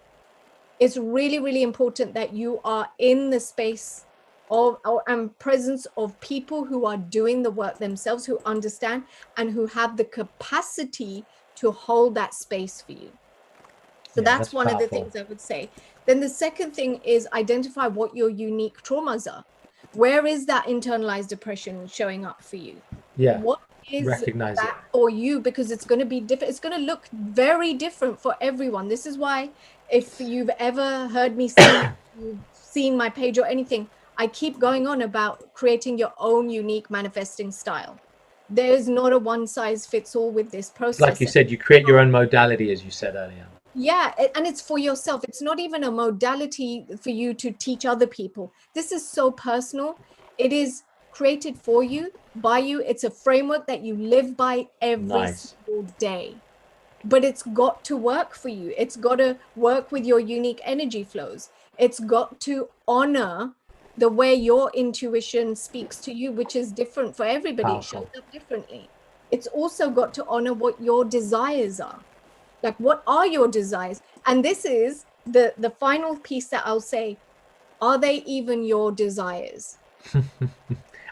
It's really, really important that you are in the space of and presence of people who are doing the work themselves, who understand and who have the capacity to hold that space for you. So Yeah, that's one powerful. of the things I would say. Then the second thing is identify what your unique traumas are. Where is that internalized depression showing up for you? Yeah. What is Recognize that it. for you? Because it's going to be different. It's going to look very different for everyone. This is why, if you've ever heard me speak, you've seen my page or anything, I keep going on about creating your own unique manifesting style. There's not a one size fits all with this It's like you process. said, you create your own modality, as you said earlier. Yeah, and it's for yourself. It's not even a modality for you to teach other people. This is so personal. It is created for you, by you. It's a framework that you live by every Nice. single day. But it's got to work for you. It's got to work with your unique energy flows. It's got to honor the way your intuition speaks to you, which is different for everybody. It shows Powerful. up differently. It's also got to honor what your desires are. Like, what are your desires? And this is the final piece that I'll say. Are they even your desires?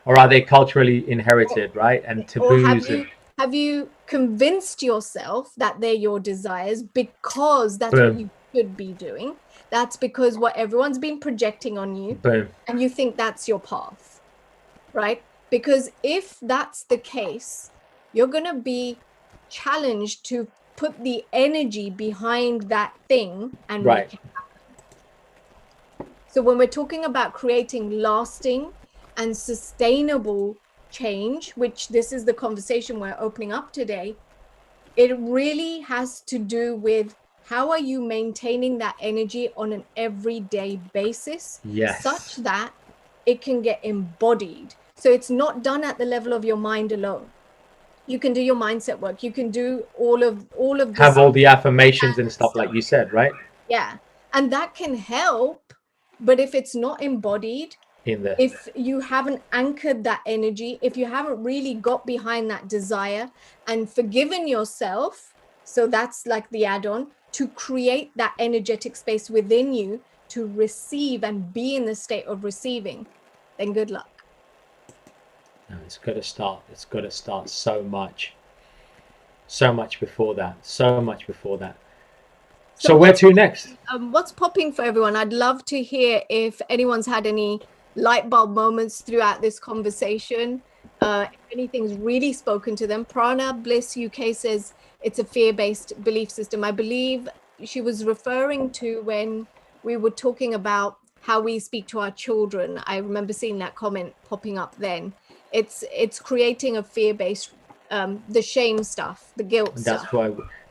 Or are they culturally inherited, right? And Or taboos and have you convinced yourself that they're your desires because that's what boom, you should be doing? That's because what everyone's been projecting on you, boom. and you think that's your path, right? Because if that's the case, you're going to be challenged to put the energy behind that thing and Right. make it happen. So when we're talking about creating lasting and sustainable change, which this is the conversation we're opening up today, it really has to do with how are you maintaining that energy on an everyday basis, Yes. such that it can get embodied. So it's not done at the level of your mind alone. You can do your mindset work. You can do all of Have this all the affirmations and stuff like you said, right? Yeah, and that can help. But if it's not embodied, In the if you haven't anchored that energy, if you haven't really got behind that desire and forgiven yourself, so that's like the add-on to create that energetic space within you to receive and be in the state of receiving, then good luck. no, it's got to start. It's got to start so much before that, so much before that. So where what's to next? what's popping for everyone? I'd love to hear if anyone's had any light bulb moments throughout this conversation. If anything's really spoken to them. Prana Bliss UK says it's a fear-based belief system. I believe she was referring to when we were talking about how we speak to our children. I remember seeing that comment popping up then. It's creating a fear-based, the shame stuff, the guilt And stuff.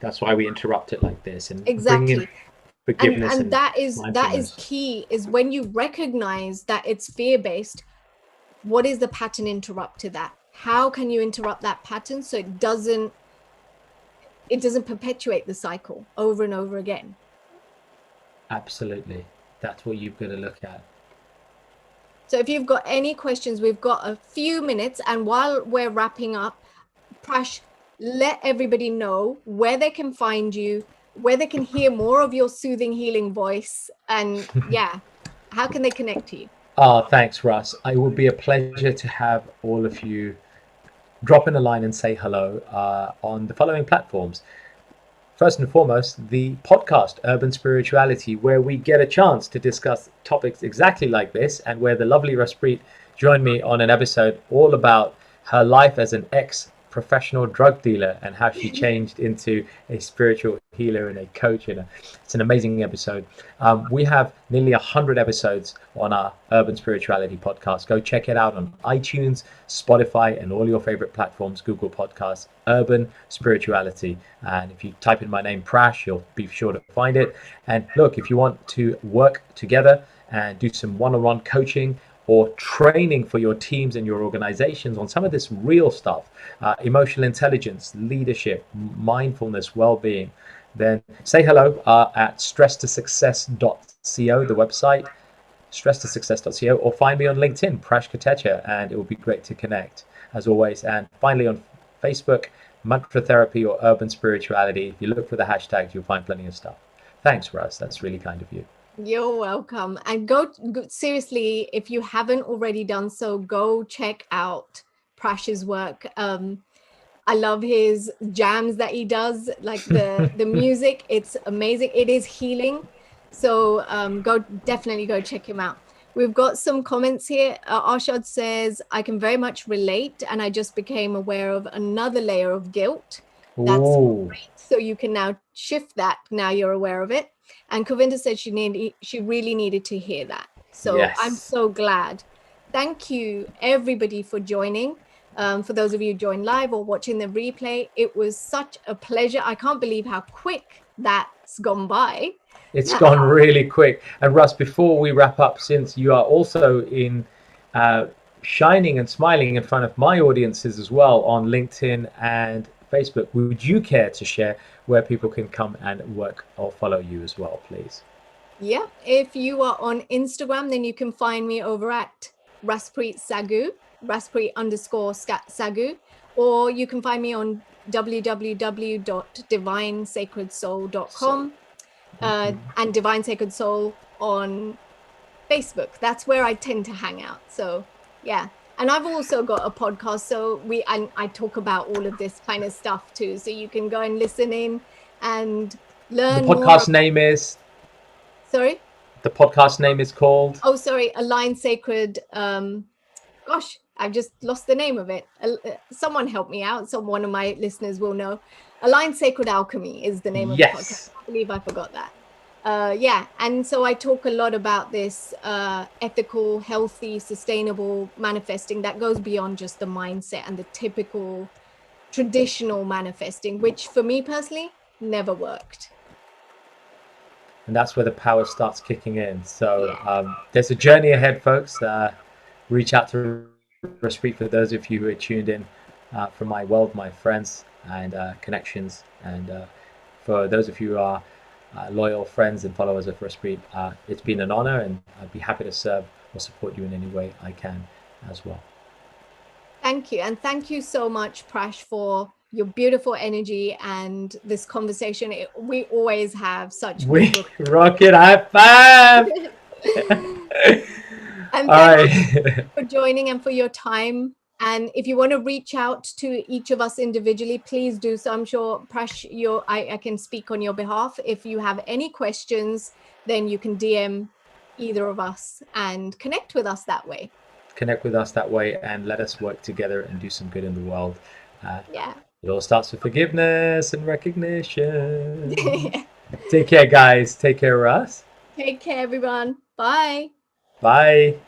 that's why we interrupt it like this and bring in Exactly. forgiveness And and that is mindfulness. key, is when you recognize that it's fear-based, what is the pattern interrupt to that? How can you interrupt that pattern so it doesn't perpetuate the cycle over and over again? Absolutely. That's what you've got to look at. So if you've got any questions, we've got a few minutes, and while we're wrapping up, Prash, let everybody know where they can find you, where they can hear more of your soothing, healing voice, and yeah, how can they connect to you? Oh, thanks, Russ. It would be a pleasure to have all of you drop in a line and say hello on the following platforms. First and foremost, the podcast Urban Spirituality, where we get a chance to discuss topics exactly like this, and where the lovely Raspreet joined me on an episode all about her life as an ex-professional drug dealer and how she changed into a spiritual healer and a coach. And it's an amazing episode. We have nearly 100 episodes on our Urban Spirituality podcast. Go check it out on iTunes, Spotify, and all your favorite platforms, Google Podcasts, Urban Spirituality. And if you type in my name, Prash, you'll be sure to find it. And look, if you want to work together and do some one-on-one coaching or training for your teams and your organizations on some of this real stuff, emotional intelligence, leadership, mindfulness, well-being, then say hello at stresstosuccess.co, the website, stresstosuccess.co, or find me on LinkedIn, Prash Katecha, and it will be great to connect as always. And finally on Facebook, Mantra Therapy or Urban Spirituality. If you look for the hashtags, you'll find plenty of stuff. Thanks, Russ. That's really kind of you. You're welcome. And go seriously, if you haven't already done so, go check out Prash's work. I love his jams that he does, like the music. It's amazing. It is healing. So definitely go check him out. We've got some comments here. Arshad says, I can very much relate, and I just became aware of another layer of guilt. That's great. So you can now shift that. Now you're aware of it. And Kavinda said she really needed to hear that. So yes. I'm so glad. Thank you, everybody, for joining. For those of you who joined live or watching the replay, it was such a pleasure. I can't believe how quick that's gone by. It's gone really quick. And Russ, before we wrap up, since you are also in shining and smiling in front of my audiences as well on LinkedIn and Facebook, would you care to share where people can come and work or follow you as well, please? Yeah, if you are on Instagram, then you can find me over at Raspreet Sagoo, Raspreet_Sagoo, or you can find me on www.divinesacredsoul.com and Divine Sacred Soul on Facebook. That's where I tend to hang out. So yeah. And I've also got a podcast, so I talk about all of this kind of stuff too. So you can go and listen in and learn. The podcast name is? Sorry? The podcast name is called? Oh, sorry, Align Sacred. Gosh, I've just lost the name of it. Someone help me out. So one of my listeners will know. Align Sacred Alchemy is the name of the podcast. I believe I forgot that. Yeah, and so I talk a lot about this ethical, healthy, sustainable manifesting that goes beyond just the mindset and the typical traditional manifesting, which for me personally never worked. And that's where the power starts kicking in. So there's a journey ahead, folks. Reach out to Raspreet for those of you who are tuned in from my world, my friends and connections. And for those of you who are loyal friends and followers of Raspreet, it's been an honor, and I'd be happy to serve or support you in any way I can as well. Thank you. And thank you so much, Prash, for your beautiful energy and this conversation. We always have such... We rocket high five! And thank you for joining and for your time. And if you want to reach out to each of us individually, please do so. I'm sure, Prash, I can speak on your behalf. If you have any questions, then you can DM either of us and connect with us that way. Connect with us that way and let us work together and do some good in the world. Yeah. It all starts with forgiveness and recognition. Take care, guys. Take care, Russ. Take care, everyone. Bye. Bye.